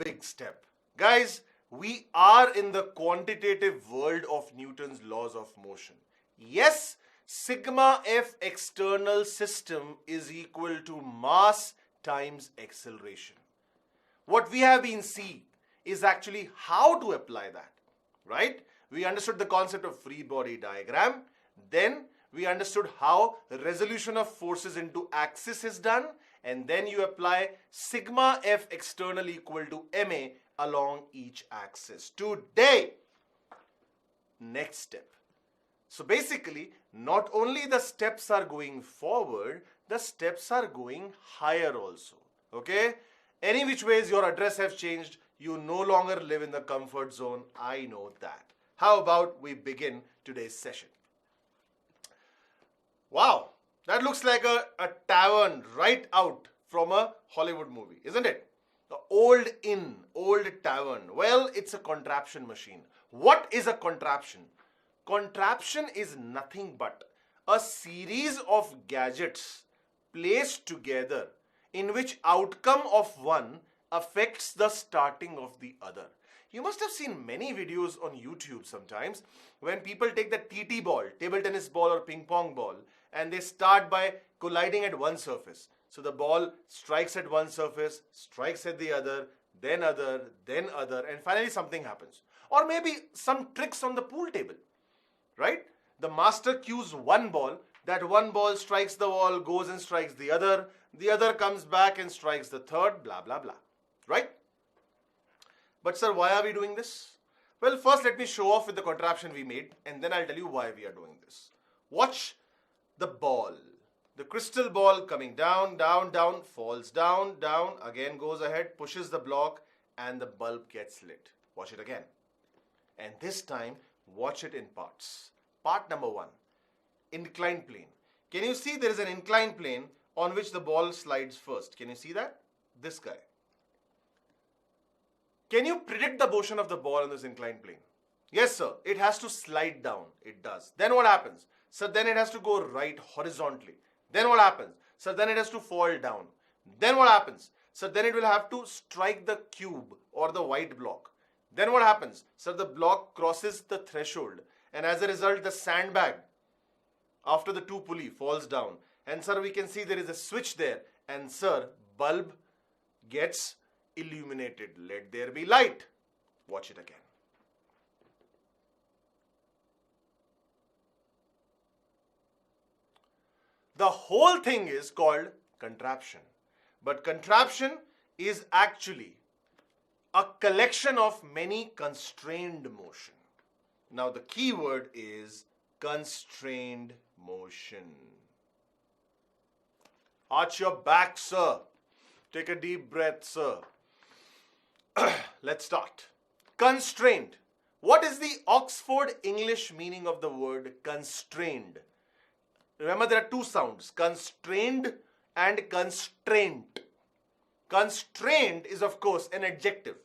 big step. Guys, we are in the quantitative world of Newton's laws of motion. Yes, sigma F external system is equal to mass times acceleration. What we have been seeing is actually how to apply that, right? We understood the concept of free body diagram. Then we understood how resolution of forces into axis is done. And then you apply sigma F external equal to ma along each axis. Today, next step. So basically, not only the steps are going forward, the steps are going higher also. Okay? Any which ways your address have changed, you no longer live in the comfort zone. I know that. How about we begin today's session? Wow, that looks like a tavern right out from a Hollywood movie, isn't it? The old inn, old tavern. Well, it's a contraption machine. What is a contraption? Contraption is nothing but a series of gadgets placed together in which outcome of one affects the starting of the other. You must have seen many videos on YouTube sometimes when people take the TT ball, table tennis ball or ping pong ball, and they start by colliding at one surface. So the ball strikes at one surface, strikes at the other, then other, and finally something happens. Or maybe some tricks on the pool table, right? The master cues one ball, that one ball strikes the wall, goes and strikes the other comes back and strikes the third, blah, blah, blah, right? But sir, why are we doing this? Well, first let me show off with the contraption we made, and then I'll tell you why we are doing this. Watch the ball. The crystal ball coming down, down, down, falls down, down, again goes ahead, pushes the block, and the bulb gets lit. Watch it again. And this time, watch it in parts. Part number one, inclined plane. Can you see there is an inclined plane on which the ball slides first? Can you see that? This guy. Can you predict the motion of the ball on this inclined plane? Yes, sir. It has to slide down. It does. Then what happens? So then it has to go right horizontally. Then what happens? So then it has to fall down. Then what happens? So then it will have to strike the cube or the white block. Then what happens? So the block crosses the threshold, and as a result the sandbag after the two pulley falls down. And sir, we can see there is a switch there, and sir, bulb gets illuminated. Let there be light. Watch it again. The whole thing is called contraption. But contraption is actually a collection of many constrained motion. Now the key word is constrained motion. Arch your back, sir. Take a deep breath, sir. Let's start. Constrained. What is the Oxford English meaning of the word constrained? Remember, there are two sounds, constrained and constraint. Constraint is, of course, an adjective.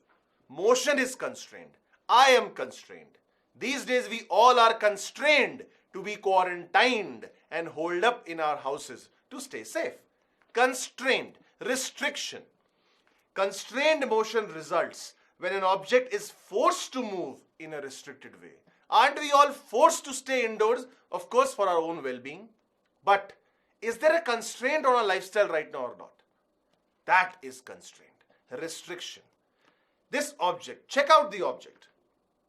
Motion is constrained. I am constrained. These days, we all are constrained to be quarantined and holed up in our houses to stay safe. Constraint, restriction. Constrained motion results when an object is forced to move in a restricted way. Aren't we all forced to stay indoors? Of course, for our own well-being. But is there a constraint on our lifestyle right now or not? That is constraint, restriction. This object, check out the object.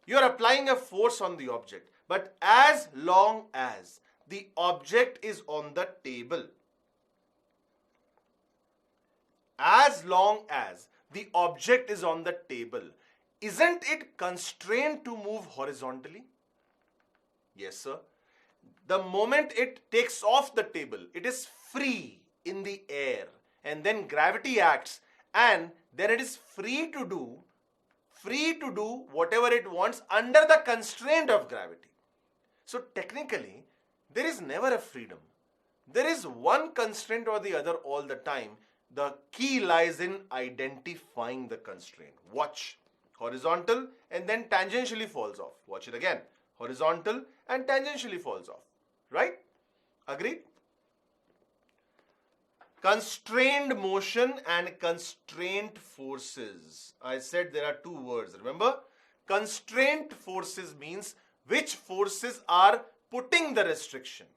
You are applying a force on the object, but as long as the object is on the table, as long as the object is on the table, isn't it constrained to move horizontally? Yes, sir. The moment it takes off the table, it is free in the air, and then gravity acts, and then it is free to do whatever it wants under the constraint of gravity. So technically, there is never a freedom. There is one constraint or the other all the time. The key lies in identifying the constraint. Watch. Horizontal and then tangentially falls off. Watch it again. Horizontal and tangentially falls off. Right? Agreed? Constrained motion and constraint forces. I said there are two words, remember? Constraint forces means which forces are putting the restriction.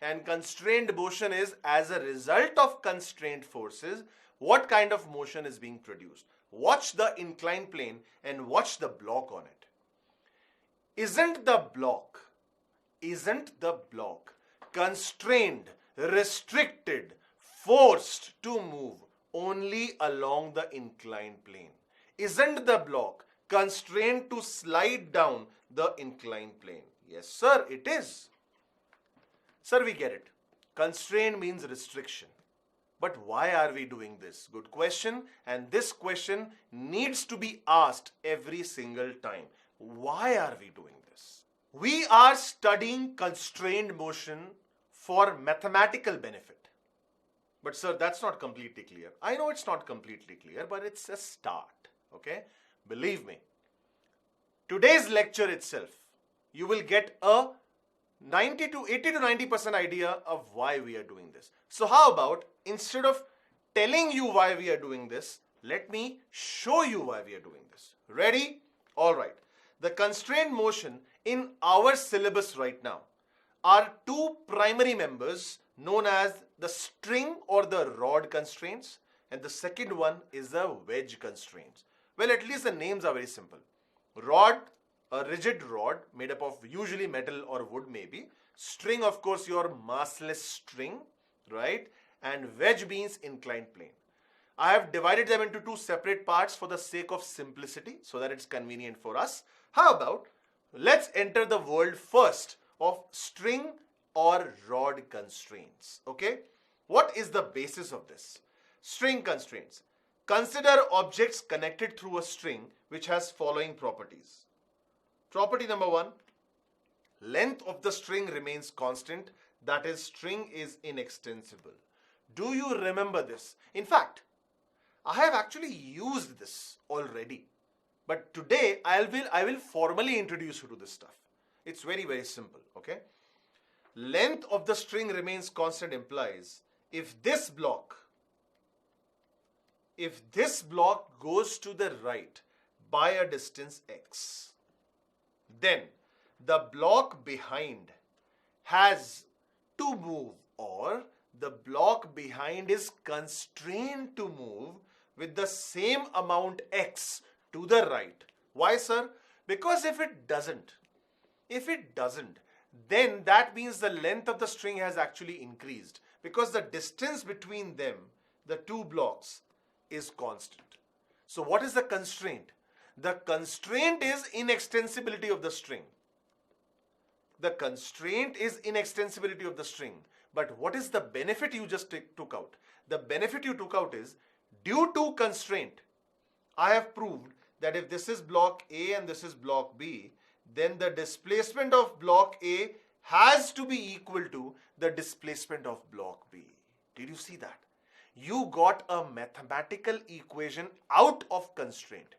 And constrained motion is as a result of constraint forces, what kind of motion is being produced. Watch the inclined plane and watch the block on it. Isn't the block constrained, restricted, forced to move only along the inclined plane? Isn't the block constrained to slide down the inclined plane? Yes, sir, it is. Sir, we get it. Constraint means restriction. But why are we doing this? Good question. And this question needs to be asked every single time. Why are we doing this? We are studying constrained motion for mathematical benefit. But sir, that's not completely clear. I know it's not completely clear, but it's a start. Okay? Believe me. Today's lecture itself, you will get a 80 to 90% idea of why we are doing this. So how about, instead of telling you why we are doing this, let me show you why we are doing this. Ready? All right. The constrained motion in our syllabus right now are two primary members known as the string or the rod constraints, and the second one is the wedge constraints. Well, at least the names are very simple. Rod, a rigid rod made up of usually metal or wood maybe. String, of course, your massless string, right? And wedge means inclined plane. I have divided them into two separate parts for the sake of simplicity so that it's convenient for us. How about, let's enter the world first of string or rod constraints, okay? What is the basis of this? String constraints. Consider objects connected through a string which has following properties. Property number one, length of the string remains constant, that is, string is inextensible. Do you remember this? In fact, I have actually used this already. But today I will formally introduce you to this stuff. It's very, very simple, okay? Length of the string remains constant implies if this block goes to the right by a distance x, then the block behind has to move, or the block behind is constrained to move with the same amount x to the right. Why, sir? Because if it doesn't, then that means the length of the string has actually increased, because the distance between them, the two blocks, is constant. So what is the constraint? The constraint is inextensibility of the string. The constraint is inextensibility of the string. But what is the benefit you just took out? The benefit you took out is, due to constraint, I have proved that if this is block A and this is block B, then the displacement of block A has to be equal to the displacement of block B. Did you see that? You got a mathematical equation out of constraint.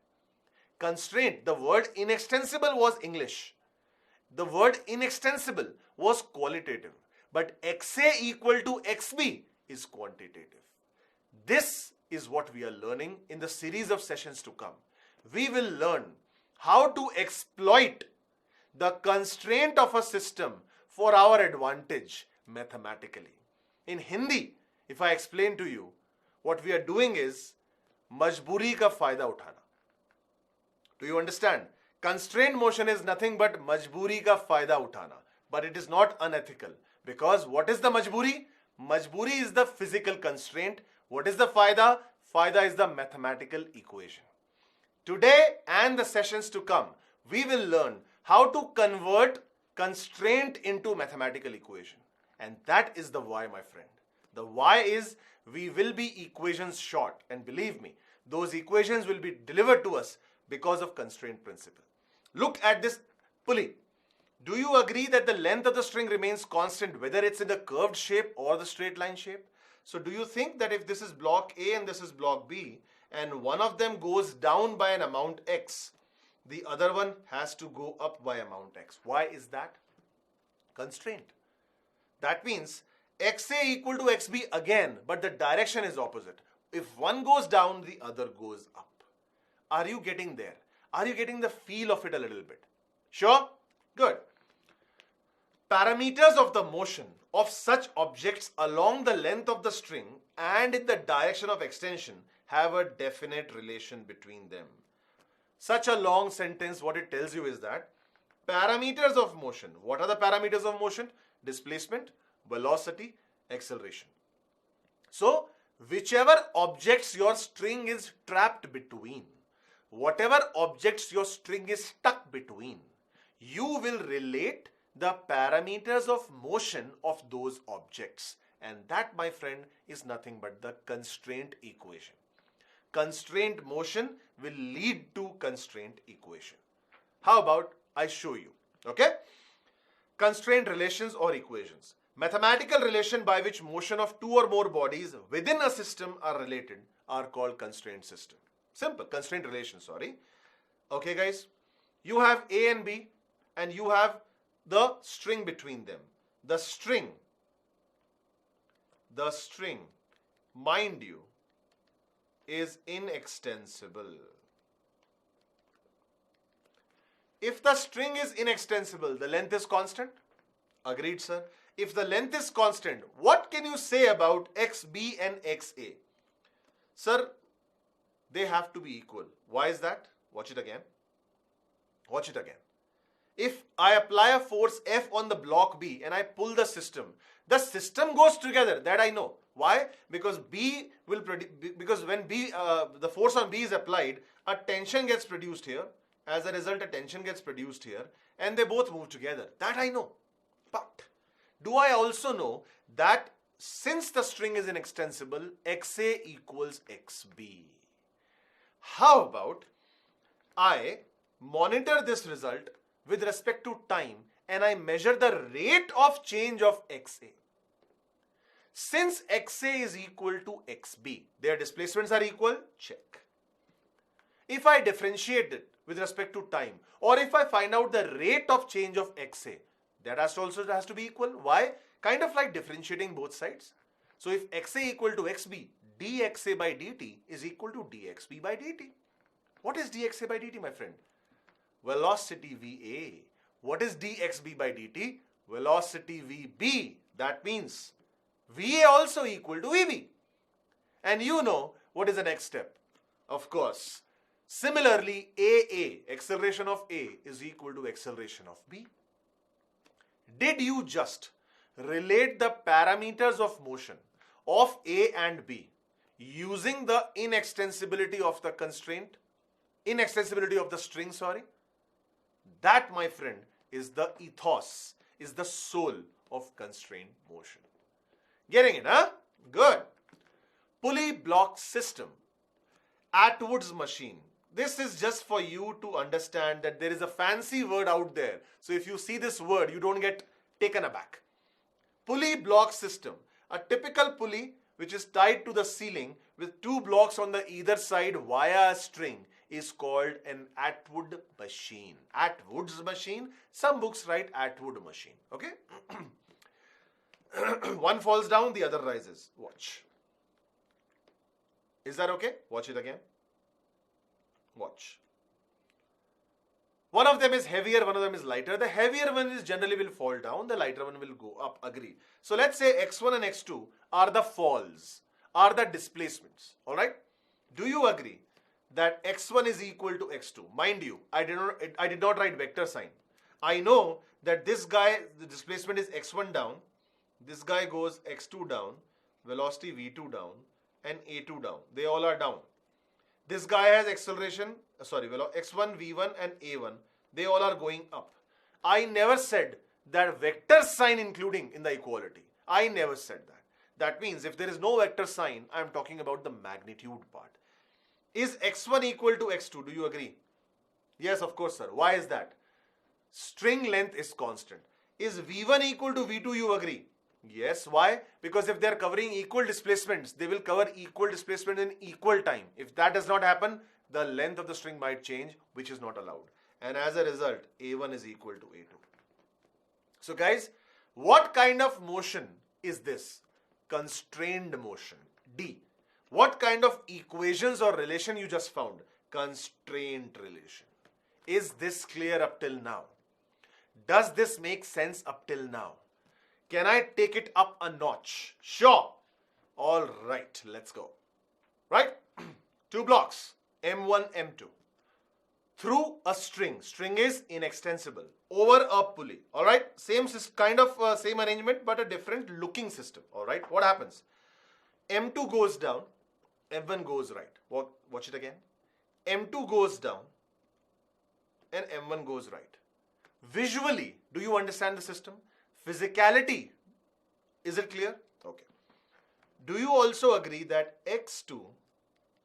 Constraint, the word inextensible was English. The word inextensible was qualitative. But XA equal to XB is quantitative. This is what we are learning in the series of sessions to come. We will learn how to exploit the constraint of a system for our advantage mathematically. In Hindi, if I explain to you, what we are doing is majburi ka fayda uthana. Do you understand? Constrained motion is nothing but majburi ka fayda uthana. But it is not unethical. Because what is the majburi? Majburi is the physical constraint. What is the fayda? Fayda is the mathematical equation. Today and the sessions to come, we will learn how to convert constraint into mathematical equation. And that is the why, my friend. The why is we will be equations short. And believe me, those equations will be delivered to us because of constraint principle. Look at this pulley. Do you agree that the length of the string remains constant whether it's in the curved shape or the straight line shape? So do you think that if this is block A and this is block B, and one of them goes down by an amount x, the other one has to go up by amount x? Why is that? Constraint. That means XA equal to XB again, but the direction is opposite. If one goes down, the other goes up. Are you getting there? Are you getting the feel of it a little bit? Sure? Good. Parameters of the motion of such objects along the length of the string and in the direction of extension have a definite relation between them. Such a long sentence, what it tells you is that parameters of motion. What are the parameters of motion? Displacement, velocity, acceleration. So, whichever objects your string is trapped between, whatever objects your string is stuck between, you will relate the parameters of motion of those objects. And that, my friend, is nothing but the constraint equation. Constraint motion will lead to constraint equation. How about I show you? Okay? Constraint relations or equations. Mathematical relation by which motion of two or more bodies within a system are related are called constraint system. Simple. Constraint relations, sorry. Okay, guys? You have A and B and you have the string between them. The string, mind you, is inextensible. If the string is inextensible, the length is constant. Agreed, sir. If the length is constant, what can you say about XB and XA? Sir, they have to be equal. Why is that? Watch it again. Watch it again. If I apply a force F on the block B and I pull the system goes together. That I know. Why? Because when the force on B is applied, a tension gets produced here. As a result, a tension gets produced here, and they both move together. That I know. But do I also know that since the string is inextensible, XA equals XB? How about I monitor this result with respect to time and I measure the rate of change of XA? Since XA is equal to XB, their displacements are equal, check. If I differentiate it with respect to time, or if I find out the rate of change of XA, that also has to be equal. Why? Kind of like differentiating both sides. So if XA equal to XB, dXA by dt is equal to dXB by dt. What is dXA by dt, my friend? Velocity VA. What is dXB by dt? Velocity VB. That means VA also equal to VB. And you know what is the next step? Of course. Similarly, AA, acceleration of A, is equal to acceleration of B. Did you just relate the parameters of motion of A and B using the inextensibility of the constraint, inextensibility of the string, sorry? That, my friend, is the ethos, is the soul of constraint motion. Getting it, huh? Good. Pulley block system. Atwood's machine. This is just for you to understand that there is a fancy word out there. So if you see this word, you don't get taken aback. Pulley block system. A typical pulley which is tied to the ceiling with two blocks on the either side via a string is called an Atwood machine. Atwood's machine. Some books write Atwood machine. Okay? One falls down, the other rises. Watch. Is that okay? Watch it again. Watch. One of them is heavier, one of them is lighter. The heavier one is generally will fall down, the lighter one will go up. Agree. So let's say x1 and x2 are the falls, are the displacements. Alright? Do you agree that x1 is equal to x2? Mind you, I did not write vector sign. I know that this guy, the displacement is x1 down, this guy goes x2 down, velocity v2 down, and a2 down. They all are down. This guy has acceleration, x1, v1 and a1. They all are going up. I never said that vector sign including in the equality. I never said that. That means if there is no vector sign, I am talking about the magnitude part. Is x1 equal to x2? Do you agree? Yes, of course, sir. Why is that? String length is constant. Is v1 equal to v2? You agree? Yes. Why? Because if they are covering equal displacements, they will cover equal displacement in equal time. If that does not happen, the length of the string might change, which is not allowed. And as a result, A1 is equal to A2. So guys, what kind of motion is this? Constrained motion. D. What kind of equations or relation you just found? Constraint relation. Is this clear up till now? Does this make sense up till now? Can I take it up a notch? Sure. All right, let's go. Right? Two blocks, M1, M2. Through a string. String is inextensible. Over a pulley. All right? Same kind of same arrangement, but a different looking system. All right? What happens? M2 goes down, M1 goes right. Watch it again. M2 goes down, and M1 goes right. Visually, do you understand the system? Physicality, is it clear? Okay. Do you also agree that x2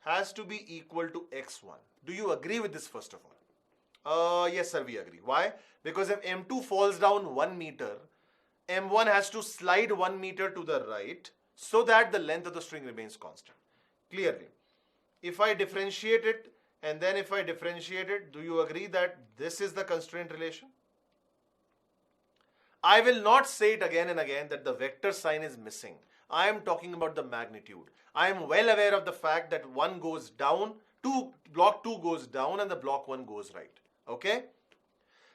has to be equal to x1? Do you agree with this first of all? Yes, sir, we agree. Why? Because if M2 falls down 1 meter, M1 has to slide 1 meter to the right so that the length of the string remains constant. Clearly. If I differentiate it and then if I differentiate it, do you agree that this is the constraint relation? I will not say it again and again that the vector sign is missing. I am talking about the magnitude. I am well aware of the fact that one goes down, block 2 goes down and the block 1 goes right. Okay?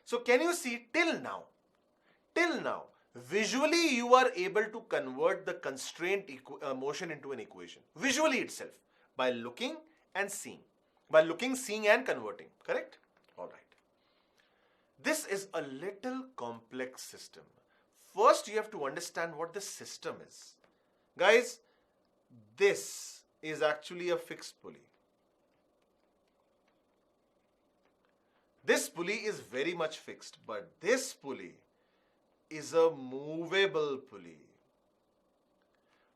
So can you see till now, visually you are able to convert the constraint motion into an equation. Visually itself. By looking and seeing. By looking, seeing and converting. Correct? Alright. This is a little complex system. First you have to understand what the system is. Guys, this is actually a fixed pulley. This pulley is very much fixed, but this pulley is a movable pulley.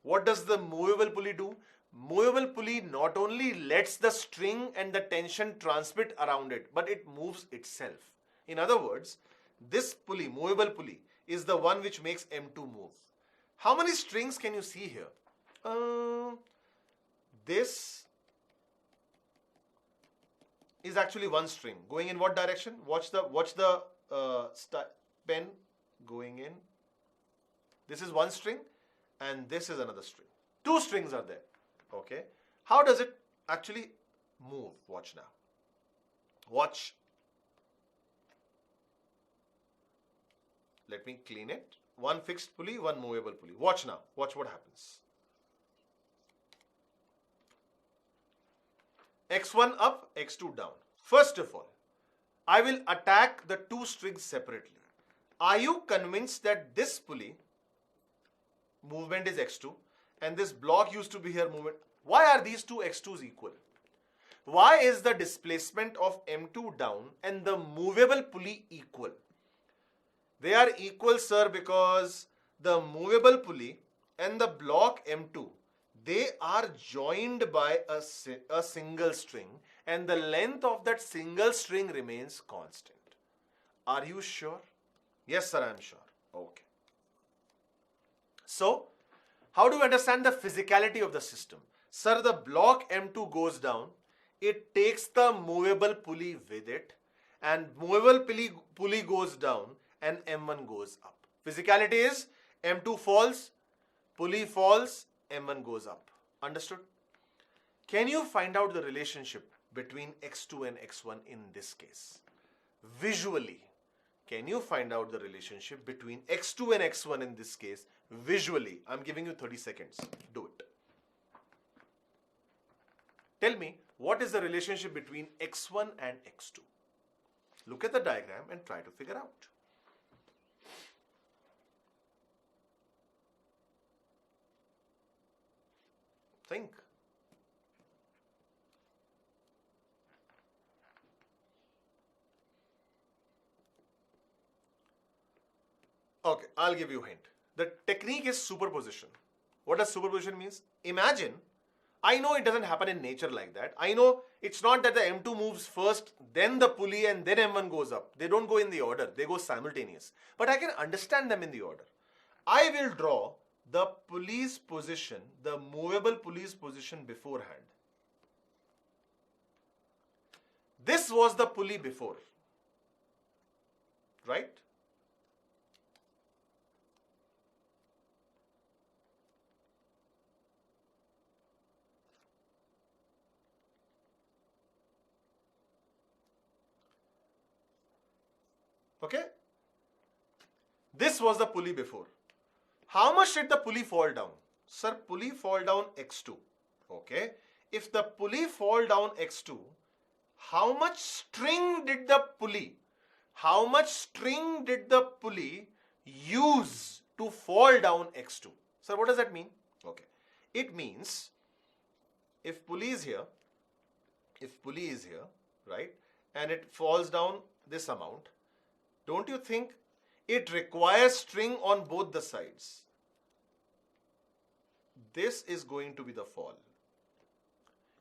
What does the movable pulley do? Movable pulley not only lets the string and the tension transmit around it, but it moves itself. In other words, this pulley, movable pulley, is the one which makes M2 move. How many strings can you see here? This is actually one string. Going in what direction? Watch the pen going in. This is one string and this is another string. Two strings are there. Okay. How does it actually move? Watch now. Watch. Let me clean it. One fixed pulley, one movable pulley. Watch now. Watch what happens. X1 up, X2 down. First of all, I will attack the two strings separately. Are you convinced that this pulley movement is X2 and this block used to be here movement? Why are these two X2s equal? Why is the displacement of M2 down and the movable pulley equal? They are equal, sir, because the movable pulley and the block M2, they are joined by a single string and the length of that single string remains constant. Are you sure? Yes, sir, I am sure. Okay. So, how do you understand the physicality of the system? Sir, the block M2 goes down, it takes the movable pulley with it, and movable pulley goes down and M1 goes up. Physicality is M2 falls, pulley falls, M1 goes up. Understood? Can you find out the relationship between X2 and X1 in this case? Visually, can you find out the relationship between X2 and X1 in this case? Visually, I'm giving you 30 seconds. Do it. Tell me, what is the relationship between X1 and X2? Look at the diagram and try to figure out. Think. Okay, I'll give you a hint. The technique is superposition. What does superposition means? Imagine, I know it doesn't happen in nature like that. I know it's not that the M2 moves first, then the pulley and then M1 goes up. They don't go in the order. They go simultaneous. But I can understand them in the order. I will draw the pulley's position, the movable pulley's position beforehand. This was the pulley before, right? Okay? This was the pulley before. How much did the pulley fall down? Sir, pulley fall down x2. Okay? If the pulley fall down x2, how much string did the pulley use to fall down x2? Sir, what does that mean? Okay. It means if pulley is here, right, and it falls down this amount, don't you think it requires string on both the sides? This is going to be the fall.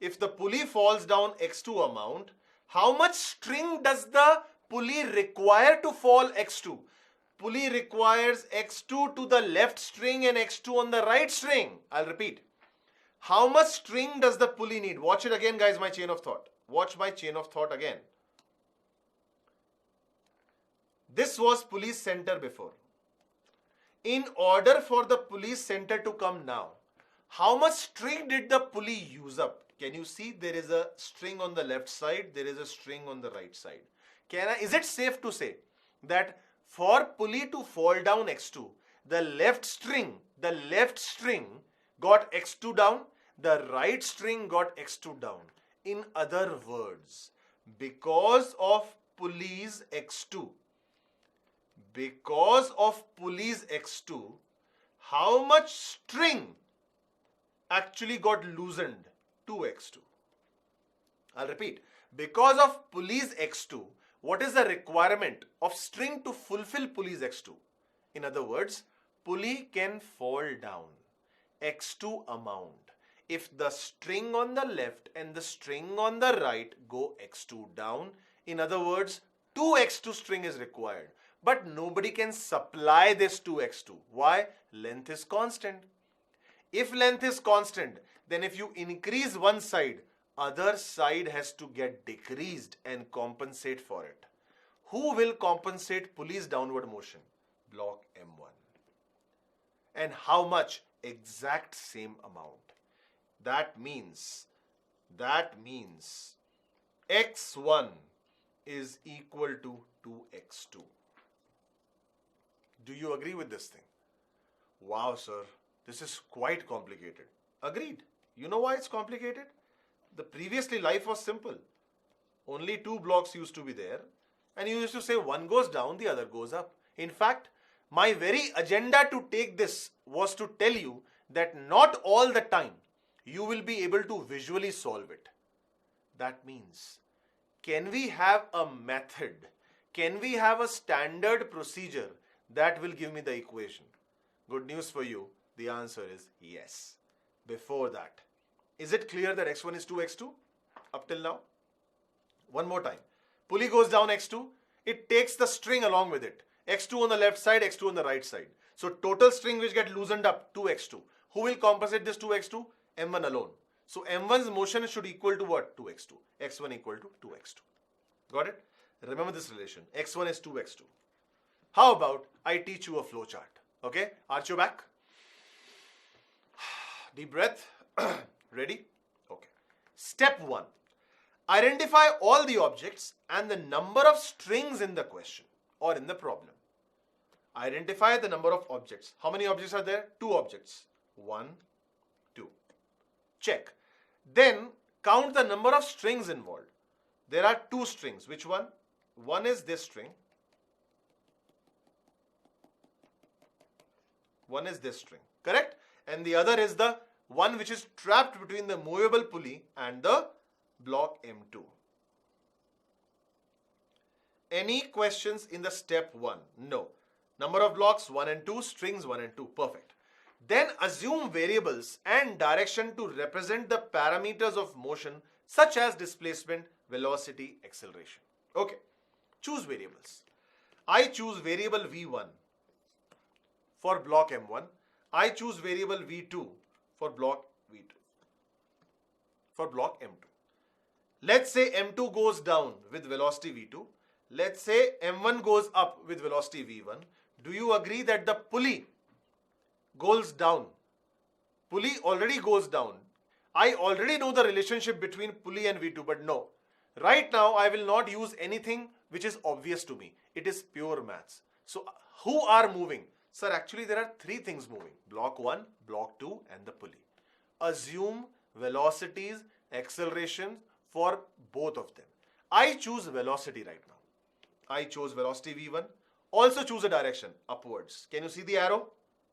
If the pulley falls down x2 amount, how much string does the pulley require to fall x2? Pulley requires x2 to the left string and x2 on the right string. I'll repeat. How much string does the pulley need? Watch it again, guys, my chain of thought. Watch my chain of thought again. This was pulley's center before. In order for the pulley's center to come now, how much string did the pulley use up? Can you see there is a string on the left side, there is a string on the right side? Is it safe to say that for pulley to fall down x2, the left string got x2 down, the right string got x2 down? In other words, because of pulley's x2, how much string actually got loosened? 2x2. I'll repeat. Because of pulley's x2, what is the requirement of string to fulfill pulley's x2? In other words, pulley can fall down x2 amount if the string on the left and the string on the right go x2 down. In other words, 2x2 string is required. But nobody can supply this 2x2. Why? Length is constant. If length is constant, then if you increase one side, other side has to get decreased and compensate for it. Who will compensate pulley's downward motion? Block M1. And how much? Exact same amount. That means x1 is equal to 2x2. Do you agree with this thing? Wow, sir, this is quite complicated. Agreed. You know why it's complicated? Previously life was simple. Only two blocks used to be there, and you used to say one goes down, the other goes up. In fact, my very agenda to take this was to tell you that not all the time you will be able to visually solve it. That means, can we have a method? Can we have a standard procedure that will give me the equation? Good news for you, the answer is yes. Before that, is it clear that x1 is 2x2 up till now? One more time. Pulley goes down x2. It takes the string along with it. x2 on the left side, x2 on the right side. So total string which get loosened up, 2x2. Who will compensate this 2x2? M1 alone. So M1's motion should equal to what? 2x2. x1 equal to 2x2. Got it? Remember this relation. x1 is 2x2. How about I teach you a flow chart? Okay? Arch your back. Deep breath. Ready? Okay. Step 1. Identify all the objects and the number of strings in the question or in the problem. Identify the number of objects. How many objects are there? 2 objects. 1, 2. Check. Then count the number of strings involved. There are 2 strings. Which one? One is this string. One is this string. Correct? And the other is the one which is trapped between the movable pulley and the block M2. Any questions in the step 1? No. Number of blocks 1 and 2, strings 1 and 2. Perfect. Then assume variables and direction to represent the parameters of motion such as displacement, velocity, acceleration. Okay. Choose variables. I choose variable V1 for block M1. I choose variable V2 for block V2. For block M2. Let's say M2 goes down with velocity V2. Let's say M1 goes up with velocity V1. Do you agree that the pulley goes down? Pulley already goes down. I already know the relationship between pulley and V2, but no. Right now, I will not use anything which is obvious to me. It is pure maths. So, who are moving? Sir, actually there are three things moving. Block 1, block 2 and the pulley. Assume velocities, accelerations for both of them. I choose velocity right now. I chose velocity V1. Also choose a direction, upwards. Can you see the arrow?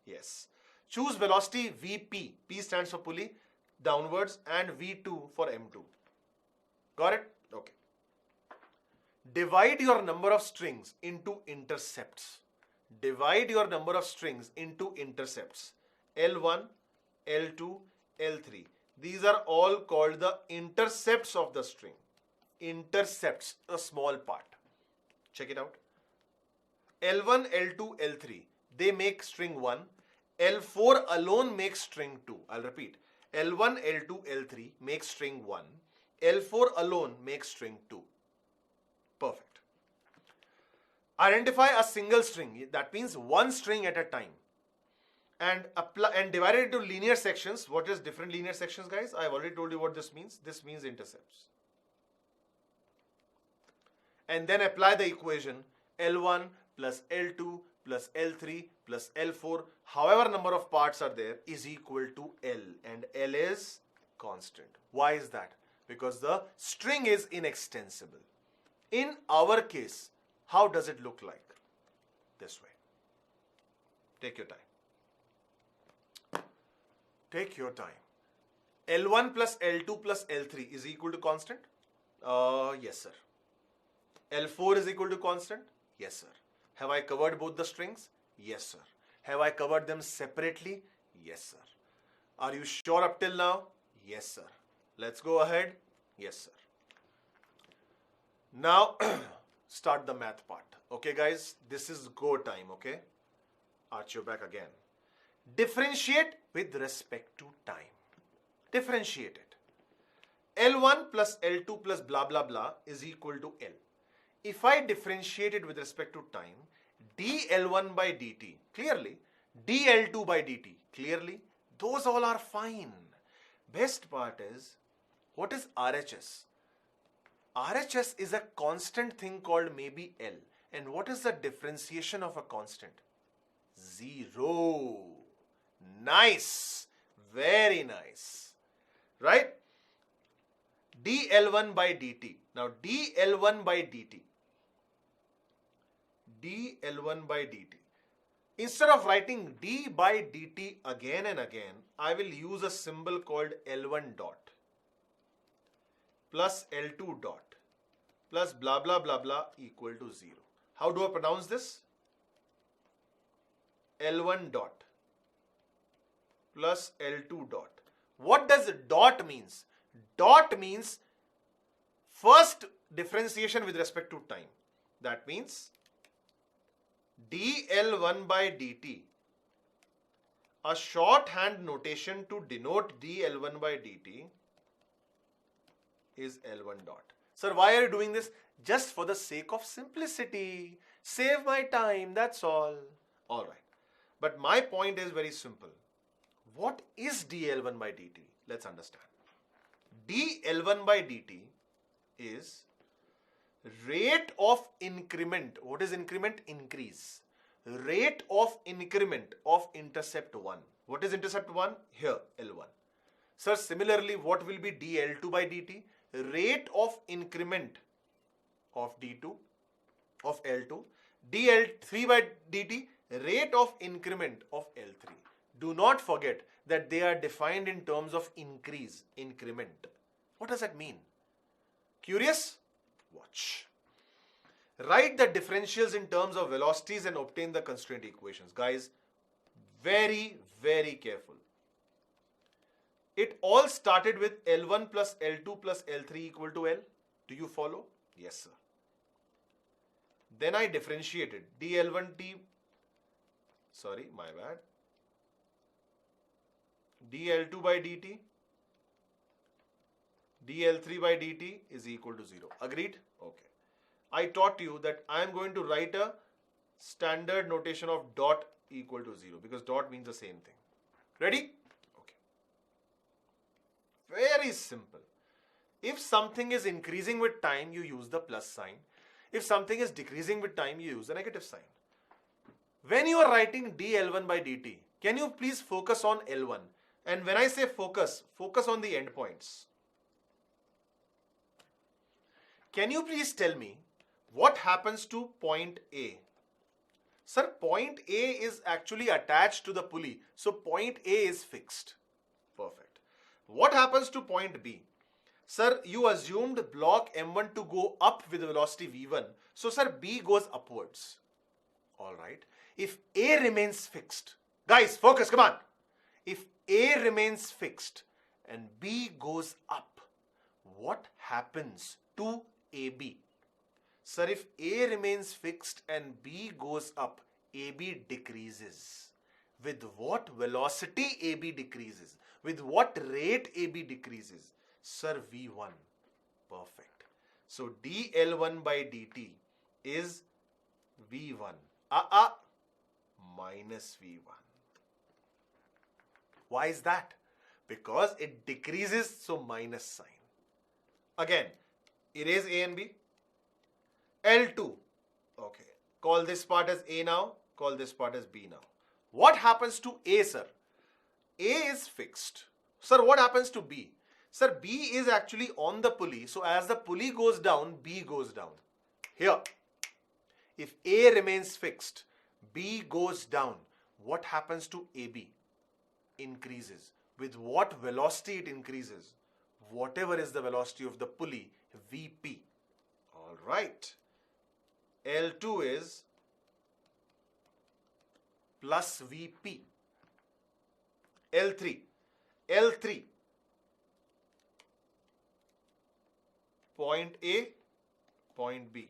Yes. Choose velocity Vp. P stands for pulley, downwards, and V2 for M2. Got it? Okay. Divide your number of strings into intercepts. Divide your number of strings into intercepts. L1, L2, L3. These are all called the intercepts of the string. Intercepts, a small part. Check it out. L1, L2, L3, they make string 1. L4 alone makes string 2. I'll repeat. L1, L2, L3 makes string 1. L4 alone makes string 2. Perfect. Identify a single string. That means one string at a time. And divide it into linear sections. What is different linear sections, guys? I've already told you what this means. This means intercepts. And then apply the equation L1 plus L2 plus L3 plus L4, however number of parts are there, is equal to L, and L is constant. Why is that? Because the string is inextensible. In our case, how does it look like? This way. Take your time. Take your time. L1 plus L2 plus L3 is equal to constant? Yes, sir. L4 is equal to constant? Yes, sir. Have I covered both the strings? Yes, sir. Have I covered them separately? Yes, sir. Are you sure up till now? Yes, sir. Let's go ahead. Yes, sir. Now, start the math part. Okay, guys? This is go time, okay? Arch your back again. Differentiate with respect to time. Differentiate it. L1 plus L2 plus blah blah blah is equal to L. If I differentiate it with respect to time, dL1 by dt, clearly, dL2 by dt, clearly, those all are fine. Best part is, what is RHS? RHS is a constant thing called maybe L. And what is the differentiation of a constant? 0. Nice. Very nice. Right? dL1 by dt. Now dL1 by dt. dL1 by dt. Instead of writing d by dt again and again, I will use a symbol called L1 dot plus L2 dot plus blah blah blah blah equal to 0. How do I pronounce this? L1 dot plus L2 dot. What does dot means? Dot means first differentiation with respect to time. That means dL1 by dt, a shorthand notation to denote dL1 by dt is L1 dot. Sir, why are you doing this? Just for the sake of simplicity. Save my time, that's all. Alright. But my point is very simple. What is dL1 by dt? Let's understand. dL1 by dt is rate of increment. What is increment? Increase. Rate of increment of intercept 1. What is intercept 1? Here, L1. Sir, similarly, what will be dL2 by dt? Rate of increment of d2, of L2. dL3 by dt, rate of increment of L3. Do not forget that they are defined in terms of increase, increment. What does that mean? Curious? Watch. Write the differentials in terms of velocities and obtain the constraint equations. Guys, very, very careful. It all started with L1 plus L2 plus L3 equal to L. Do you follow? Yes, sir. Then I differentiated dL1t, sorry, my bad, dL2 by dt, dL3 by dt is equal to 0. Agreed? Okay. I taught you that I am going to write a standard notation of dot equal to 0 because dot means the same thing. Ready? Okay. Very simple. If something is increasing with time, you use the plus sign. If something is decreasing with time, you use the negative sign. When you are writing dl1 by dt, can you please focus on L1? And when I say focus, focus on the endpoints. Can you please tell me what happens to point A? Sir, point A is actually attached to the pulley. So point A is fixed. Perfect. What happens to point B? Sir, you assumed block M1 to go up with velocity V1. So sir, B goes upwards. Alright. If A remains fixed, guys, focus, come on. If A remains fixed and B goes up, what happens to AB? Sir, if A remains fixed and B goes up, AB decreases. With what velocity AB decreases? With what rate AB decreases? Sir, V1. Perfect. So dl1 by dt is V1 minus V1. Why is that? Because it decreases, so minus sign. Again, erase A and B. L2. Okay. Call this part as A now. Call this part as B now. What happens to A, sir? A is fixed. Sir, what happens to B? Sir, B is actually on the pulley. So as the pulley goes down, B goes down. Here, if A remains fixed, B goes down. What happens to AB? Increases. With what velocity it increases? Whatever is the velocity of the pulley, Vp. All right. L2 is plus Vp. L3. L3. Point A, point B.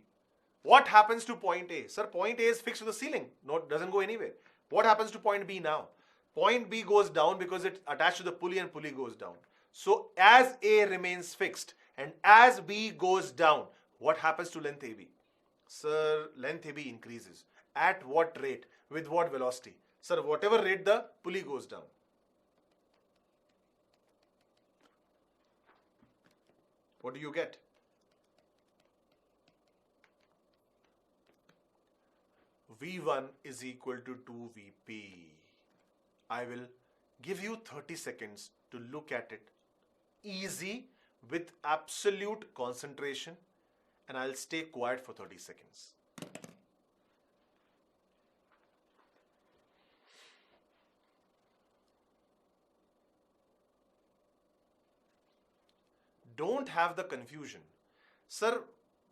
What happens to point A? Sir, point A is fixed to the ceiling. No, it doesn't go anywhere. What happens to point B now? Point B goes down because it's attached to the pulley and pulley goes down. So as A remains fixed and as B goes down, what happens to length AB? Sir, length AB increases. At what rate? With what velocity? Sir, whatever rate the pulley goes down. What do you get? V1 is equal to 2Vp. I will give you 30 seconds to look at it easy with absolute concentration, and I'll stay quiet for 30 seconds. Don't have the confusion. Sir,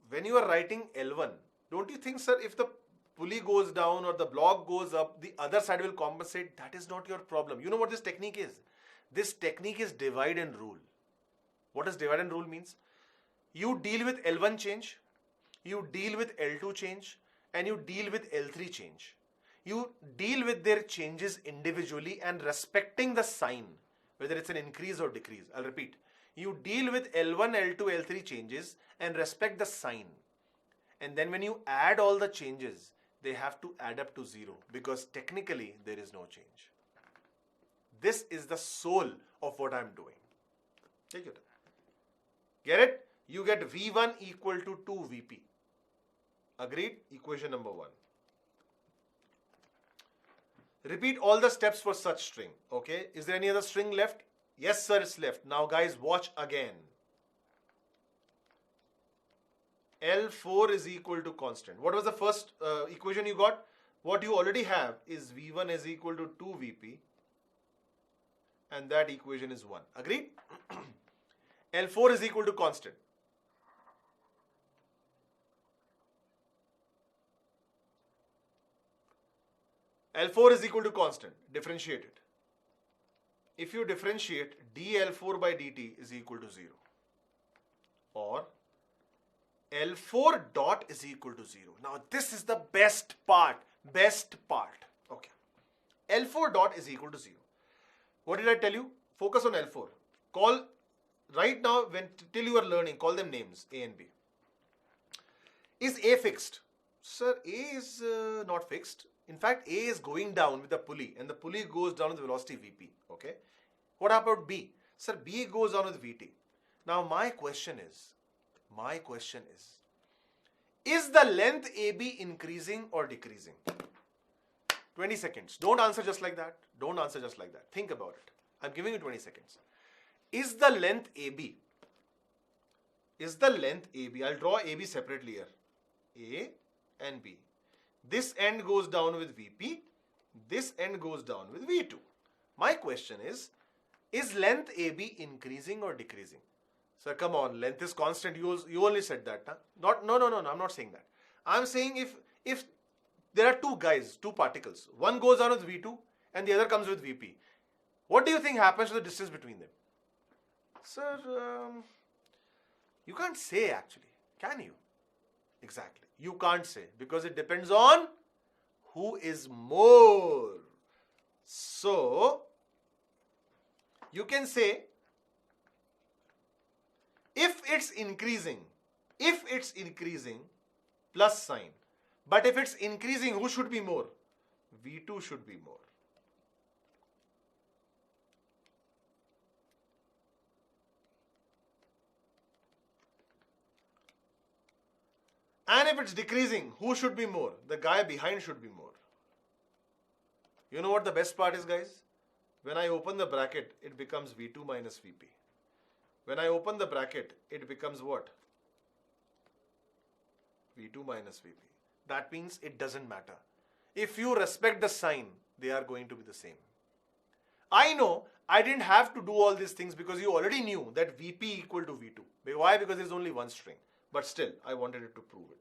when you are writing L1, don't you think, sir, if the pulley goes down or the block goes up, the other side will compensate? That is not your problem. You know what this technique is? This technique is divide and rule. What does divide and rule means? You deal with L1 change, you deal with L2 change, and you deal with L3 change. You deal with their changes individually and respecting the sign, whether it's an increase or decrease. I'll repeat. You deal with L1, L2, L3 changes and respect the sign. And then when you add all the changes, they have to add up to 0 because technically there is no change. This is the soul of what I'm doing. Take your time. Get it? You get V1 equal to 2Vp. Agreed? Equation number 1. Repeat all the steps for such string. Okay? Is there any other string left? Yes, sir, it's left. Now, guys, watch again. L4 is equal to constant. What was the first equation you got? What you already have is V1 is equal to 2Vp. And that equation is 1. Agreed? L4 is equal to constant. L4 is equal to constant. Differentiate it. If you differentiate, dl4 by dt is equal to 0. Or L4 dot is equal to 0. Now this is the best part. Best part. Okay. L4 dot is equal to 0. What did I tell you? Focus on L4. Call, right now, till you are learning, call them names, A and B. Is A fixed? Sir, A is not fixed. In fact, A is going down with the pulley and the pulley goes down with velocity Vp. Okay. What about B? Sir, B goes down with Vt. Now my question is the length AB increasing or decreasing? 20 seconds. Don't answer just like that. Don't answer just like that. Think about it. I'm giving you 20 seconds. Is the length AB? I'll draw AB separately here. A and B. This end goes down with VP. This end goes down with V2. My question is length AB increasing or decreasing? Sir, come on, length is constant. You only said that. Huh? No, I'm not saying that. I'm saying if there are two particles, one goes down with V2 and the other comes with VP, what do you think happens to the distance between them? Sir, you can't say actually, can you? Exactly. You can't say because it depends on who is more. So, you can say if it's increasing, plus sign. But if it's increasing, who should be more? V2 should be more. And if it's decreasing, who should be more? The guy behind should be more. You know what the best part is, guys? When I open the bracket, it becomes V2 minus VP. When I open the bracket, it becomes what? V2 minus VP. That means it doesn't matter. If you respect the sign, they are going to be the same. I know I didn't have to do all these things because you already knew that VP equal to V2. Why? Because there's only one string. But still, I wanted it to prove it.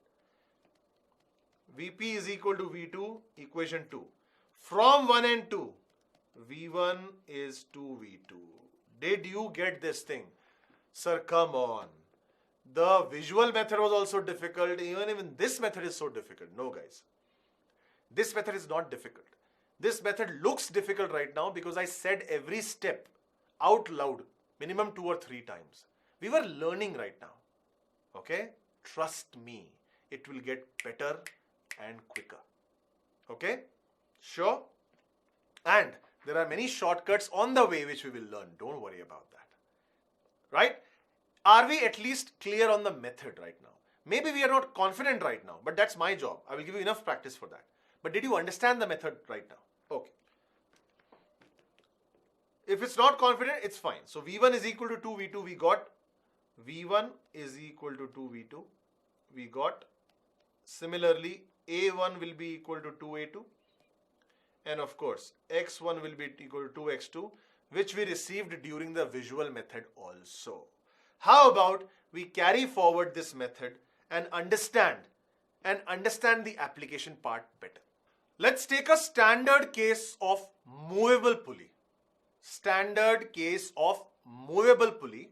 VP is equal to V2, equation 2. From 1 and 2, V1 is 2V2. Did you get this thing? Sir, come on. The visual method was also difficult. Even this method is so difficult. No, guys. This method is not difficult. This method looks difficult right now because I said every step out loud, minimum 2 or 3 times. We were learning right now. Okay? Trust me. It will get better and quicker. Okay? Sure? And there are many shortcuts on the way which we will learn. Don't worry about that. Right? Are we at least clear on the method right now? Maybe we are not confident right now, but that's my job. I will give you enough practice for that. But did you understand the method right now? Okay. If it's not confident, it's fine. So V1 is equal to 2V2. We got V1 is equal to 2V2. We got similarly A1 will be equal to 2A2. And of course, X1 will be equal to 2X2, which we received during the visual method also. How about we carry forward this method and understand the application part better. Let's take a standard case of movable pulley. Standard case of movable pulley.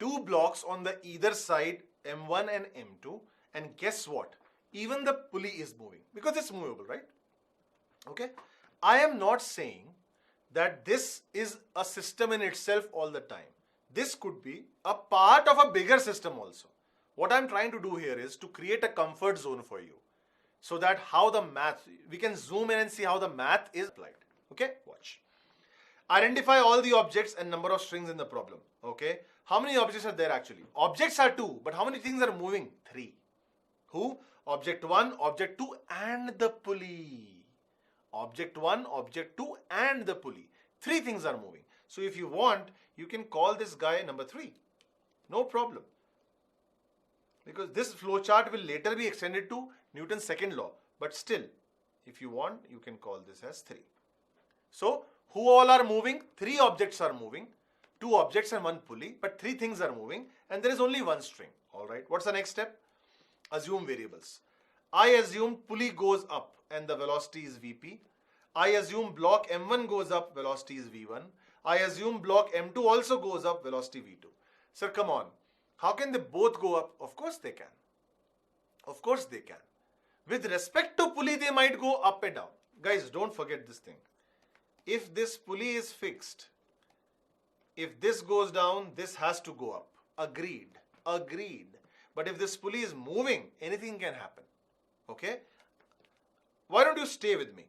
2 blocks on the either side, M1 and M2. And guess what? Even the pulley is moving because it's movable, right? Okay. I am not saying that this is a system in itself all the time. This could be a part of a bigger system also. What I'm trying to do here is to create a comfort zone for you so that how the math, we can zoom in and see how the math is applied. Okay, watch. Identify all the objects and number of strings in the problem. Okay, how many objects are there actually? Objects are 2, but how many things are moving? 3. Who? Object 1, object 2 and the pulley. Object 1, object 2 and the pulley. 3 things are moving. So if you want, you can call this guy number 3. No problem. Because this flowchart will later be extended to Newton's second law. But still, if you want, you can call this as 3. So, who all are moving? 3 objects are moving. 2 objects and 1 pulley. But 3 things are moving. And there is only 1 string. Alright, what's the next step? Assume variables. I assume pulley goes up and the velocity is Vp. I assume block M1 goes up, velocity is V1. I assume block M2 also goes up, velocity V2. Sir, come on. How can they both go up? Of course they can. Of course they can. With respect to pulley, they might go up and down. Guys, don't forget this thing. If this pulley is fixed, if this goes down, this has to go up. Agreed. Agreed. But if this pulley is moving, anything can happen. Okay? Why don't you stay with me?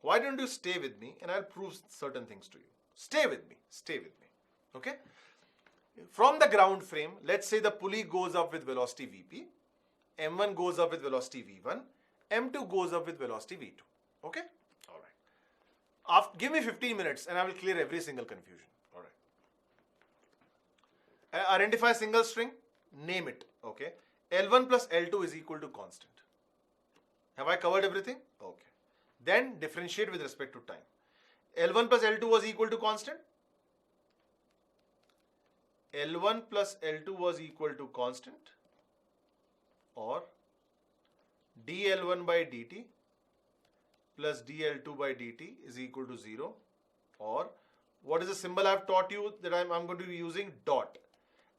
Why don't you stay with me and I'll prove certain things to you. Stay with me. Stay with me. Okay? From the ground frame, let's say the pulley goes up with velocity Vp, m1 goes up with velocity v1, m2 goes up with velocity v2. Okay? All right. Give me 15 minutes and I will clear every single confusion. All right. Identify single string, name it. Okay? L1 plus L2 is equal to constant. Have I covered everything? Okay. Then differentiate with respect to time. L1 plus L2 was equal to constant. L1 plus L2 was equal to constant, or dL1 by dt plus dL2 by dt is equal to 0, or what is the symbol I've taught you that I'm going to be using? Dot.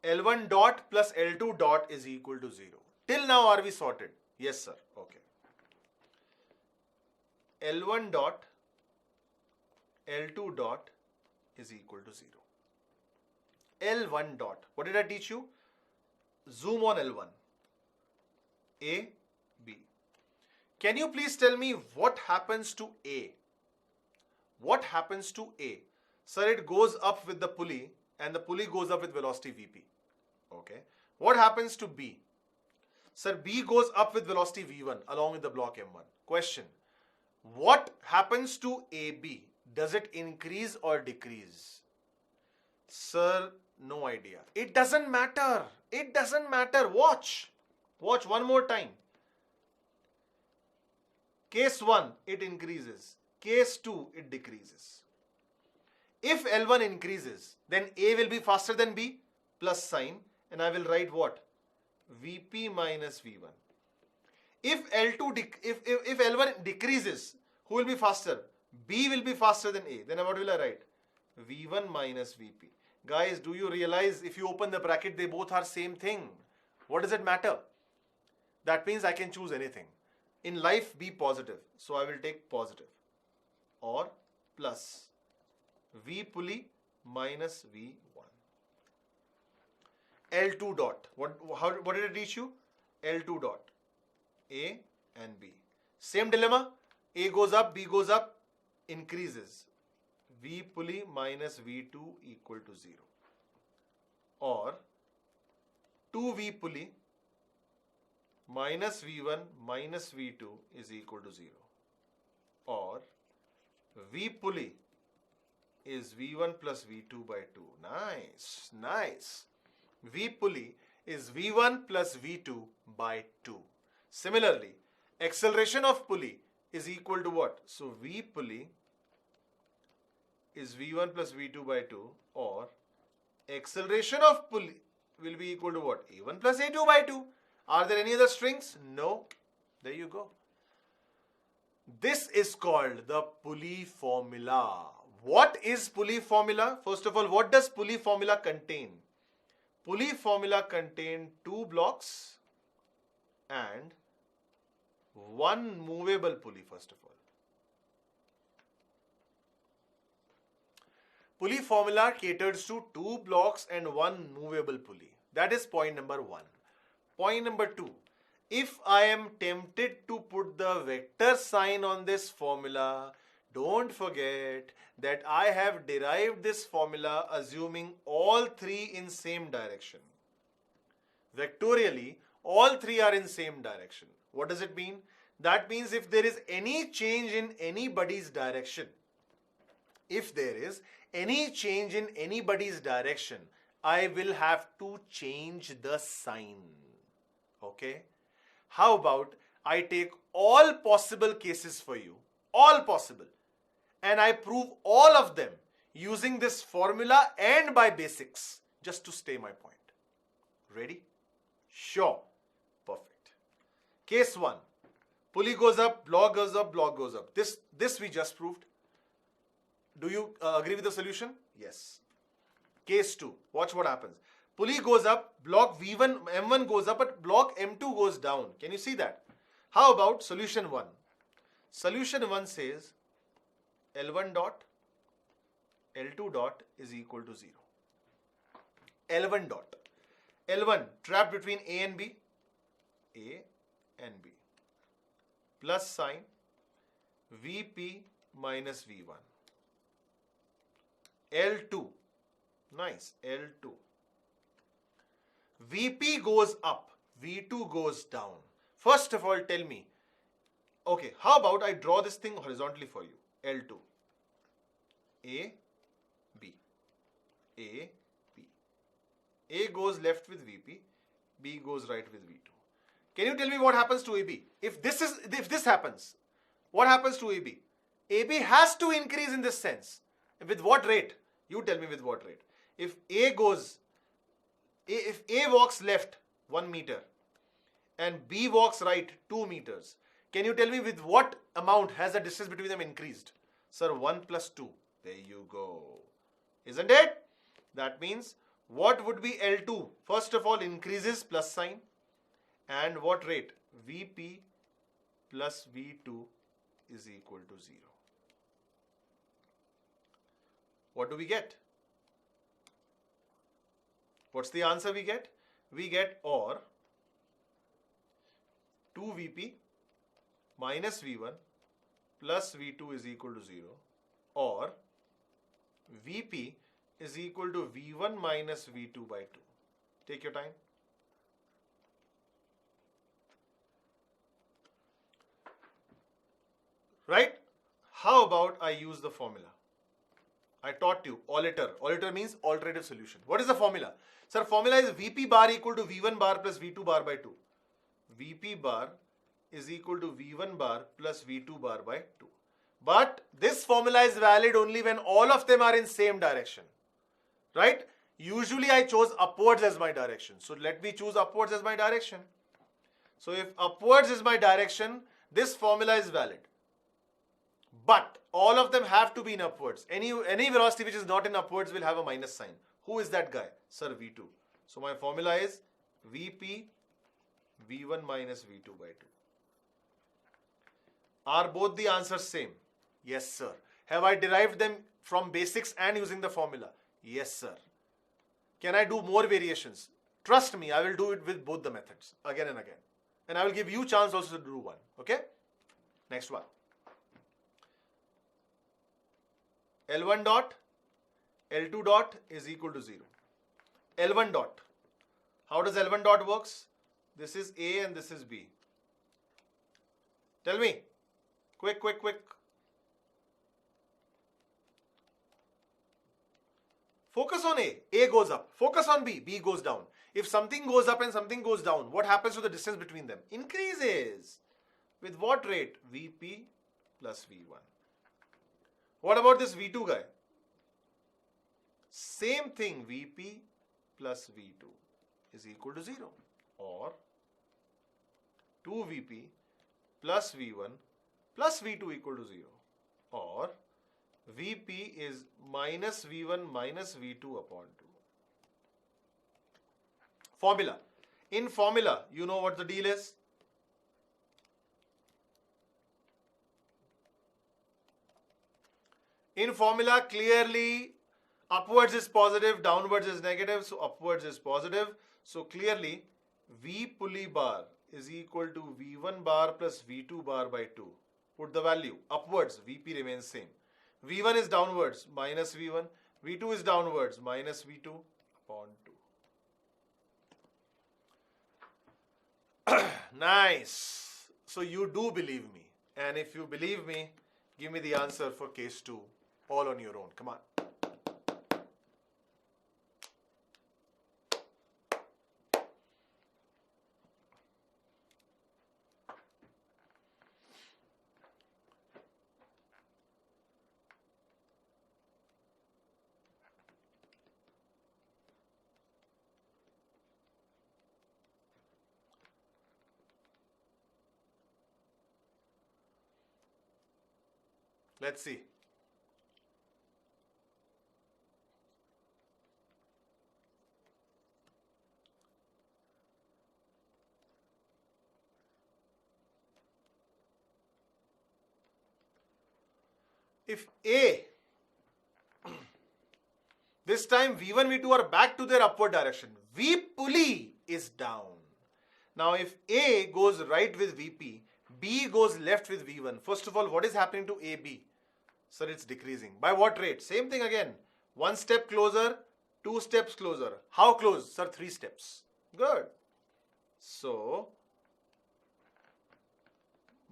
L1 dot plus L2 dot is equal to 0. Till now are we sorted? Yes sir. Okay. L1 dot L2 dot is equal to 0. L1 dot. What did I teach you? Zoom on L1. A, B. Can you please tell me what happens to A? What happens to A? Sir, it goes up with the pulley and the pulley goes up with velocity Vp. Okay. What happens to B? Sir, B goes up with velocity V1 along with the block M1. Question. What happens to AB? Does it increase or decrease? Sir, no idea. It doesn't matter. It doesn't matter. Watch. Watch one more time. Case 1, it increases. Case 2, it decreases. If L1 increases, then A will be faster than B, plus sign, and I will write what? Vp minus V1. If L1 decreases, who will be faster? B will be faster than A. Then what will I write? V1 minus Vp. Guys, do you realize if you open the bracket, they both are same thing? What does it matter? That means I can choose anything. In life, be positive. So I will take positive. Or plus V pulley minus V1. L2 dot. What did it teach you? L2 dot. A and B. Same dilemma. A goes up, B goes up, increases. V pulley minus V2 equal to 0. Or 2V pulley minus V1 minus V2 is equal to 0. Or V pulley is V1 plus V2 by 2. Nice, nice. V pulley is V1 plus V2 by 2. Similarly, acceleration of pulley is equal to what? So V pulley is V1 plus V2 by 2, or acceleration of pulley will be equal to what? A1 plus A2 by 2. Are there any other strings? No. There you go. This is called the pulley formula. What is pulley formula? First of all, what does pulley formula contain? Pulley formula contain 2 blocks and 1 movable pulley, first of all. Pulley formula caters to 2 blocks and 1 movable pulley. That is point number 1. Point number 2. If I am tempted to put the vector sign on this formula, don't forget that I have derived this formula assuming all 3 in same direction. Vectorially, all 3 are in same direction. What does it mean? That means if there is any change in anybody's direction, I will have to change the sign. Okay? How about I take all possible cases for you, all possible, and I prove all of them using this formula and by basics, just to stay my point. Ready? Sure. Perfect. Case 1. Pulley goes up, block goes up, block goes up. This we just proved. Do you agree with the solution? Yes. Case 2. Watch what happens. Pulley goes up, block V1, M1 goes up, but block M2 goes down. Can you see that? How about solution 1? Solution 1 says L1 dot, L2 dot is equal to 0. L1 dot. L1 trapped between A and B. A and B. Plus sign Vp minus V1. L2. Nice. L2. VP goes up, V2 goes down. First of all, tell me, okay, how about I draw this thing horizontally for you? L2. A, B. A, B. A goes left with VP, B goes right with V2. Can you tell me what happens to AB? If this happens, what happens to AB? AB has to increase in this sense. With what rate? You tell me with what rate. If A walks left 1 meter and B walks right 2 meters, can you tell me with what amount has the distance between them increased? Sir, 1 plus 2. There you go. Isn't it? That means what would be L2? First of all, increases plus sign. And what rate? VP plus V2 is equal to 0. What do we get? What's the answer we get? We get or 2VP minus V1 plus V2 is equal to 0, or VP is equal to V1 minus V2 by 2. Take your time. Right? How about I use the formula? I taught you OLITER. OLITER means alternative solution. What is the formula? Sir, formula is VP bar equal to V1 bar plus V2 bar by 2. VP bar is equal to V1 bar plus V2 bar by 2. But this formula is valid only when all of them are in same direction. Right? Usually I chose upwards as my direction. So let me choose upwards as my direction. So if upwards is my direction, this formula is valid. But all of them have to be in upwards. Any velocity which is not in upwards will have a minus sign. Who is that guy? Sir, V2. So my formula is VP V1 minus V2 by 2. Are both the answers same? Yes, sir. Have I derived them from basics and using the formula? Yes, sir. Can I do more variations? Trust me, I will do it with both the methods again and again. And I will give you chance also to do one. Okay? Next one. L1 dot, L2 dot is equal to 0. L1 dot. How does L1 dot works? This is A and this is B. Tell me. Quick. Focus on A. A goes up. Focus on B. B goes down. If something goes up and something goes down, what happens to the distance between them? Increases. With what rate? VP plus V1. What about this V2 guy? Same thing, VP plus V2 is equal to 0, or 2VP plus V1 plus V2 equal to 0, or VP is minus V1 minus V2 upon 2. Formula. In formula, you know what the deal is? In formula, clearly upwards is positive, downwards is negative, so upwards is positive. So clearly V pulley bar is equal to V1 bar plus V2 bar by 2. Put the value upwards, VP remains same. V1 is downwards, minus V1. V2 is downwards, minus V2 upon 2. Nice. So you do believe me. And if you believe me, give me the answer for case 2. All on your own. Come on. Let's see. If A, this time V1, V2 are back to their upward direction, V pulley is down. Now if A goes right with VP, B goes left with V1. First of all, what is happening to AB? Sir, it's decreasing. By what rate? Same thing again. 1 step closer, 2 steps closer. How close? Sir, 3 steps. Good. So,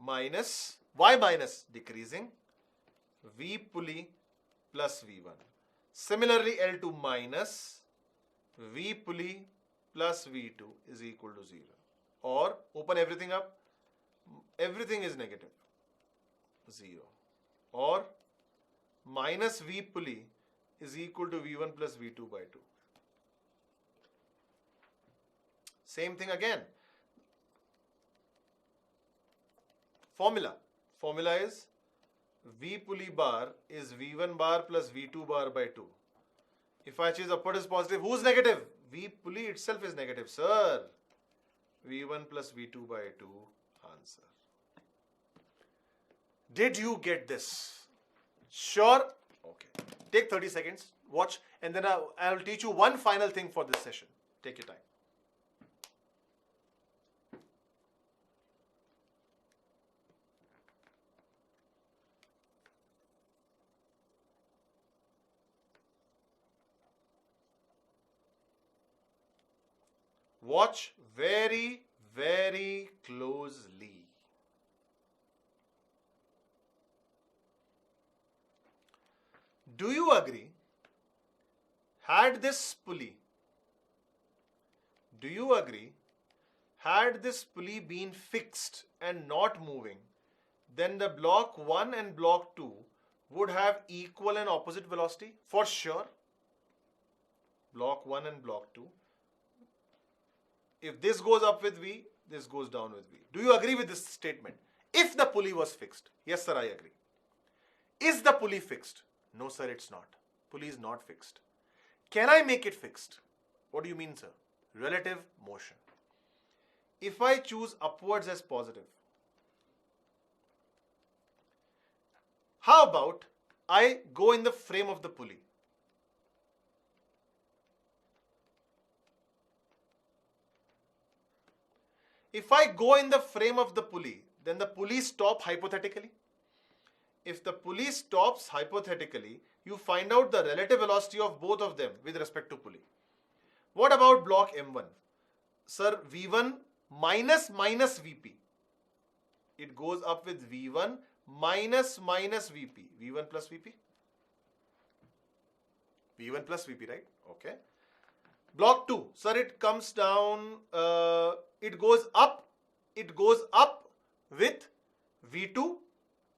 minus, why minus? Decreasing. V pulley plus V1. Similarly, L2 minus V pulley plus V2 is equal to 0. Or, open everything up, everything is negative, 0. Or, minus V pulley is equal to V1 plus V2 by 2. Same thing again. Formula is V pulley bar is V1 bar plus V2 bar by 2. If I choose upward is positive, who's negative? V pulley itself is negative, sir. V1 plus V2 by 2, answer. Did you get this? Sure? Okay. Take 30 seconds, watch, and then I'll teach you one final thing for this session. Take your time. Watch very, very closely. Do you agree? Had this pulley been fixed and not moving, then the block 1 and block 2 would have equal and opposite velocity for sure. Block 1 and block 2. If this goes up with V, this goes down with V. Do you agree with this statement? If the pulley was fixed. Yes, sir, I agree. Is the pulley fixed? No, sir, it's not. Pulley is not fixed. Can I make it fixed? What do you mean, sir? Relative motion. If I choose upwards as positive, how about I go in the frame of the pulley? If I go in the frame of the pulley, then the pulley stops hypothetically. If the pulley stops hypothetically, you find out the relative velocity of both of them with respect to pulley. What about block M1? Sir, V1 minus Vp. It goes up with V1 minus Vp. V1 plus Vp? V1 plus Vp, right? Okay. Block 2, sir, it comes down, it goes up with V2,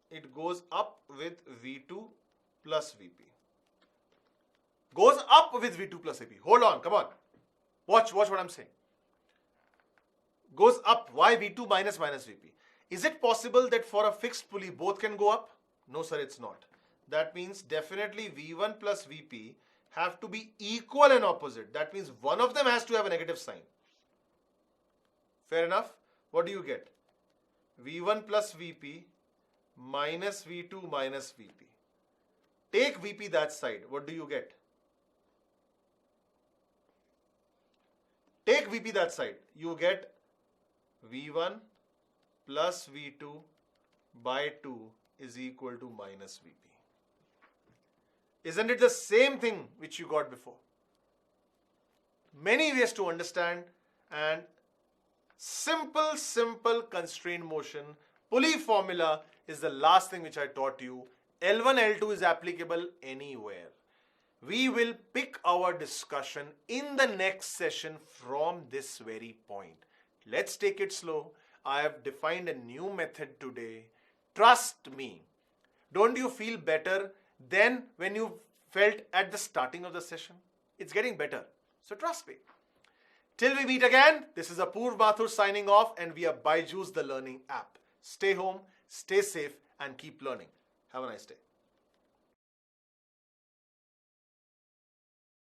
it goes up with V2 plus Vp. Goes up with V2 plus Vp. Hold on, come on. Watch what I'm saying. Goes up, why V2 minus Vp? Is it possible that for a fixed pulley both can go up? No, sir, it's not. That means definitely V1 plus Vp have to be equal and opposite. That means one of them has to have a negative sign. Fair enough? What do you get? V1 plus Vp minus V2 minus Vp. Take Vp that side. What do you get? Take Vp that side. You get V1 plus V2 by 2 is equal to minus Vp. Isn't it the same thing which you got before? Many ways to understand, and simple constrained motion. Pulley formula is the last thing which I taught you. L1, L2 is applicable anywhere. We will pick our discussion in the next session from this very point. Let's take it slow. I have defined a new method today. Trust me. Don't you feel better than when you felt at the starting of the session? It's getting better. So trust me. Till we meet again, this is Apurv Mathur signing off, and we are Byju's the Learning app. Stay home, stay safe, and keep learning. Have a nice day.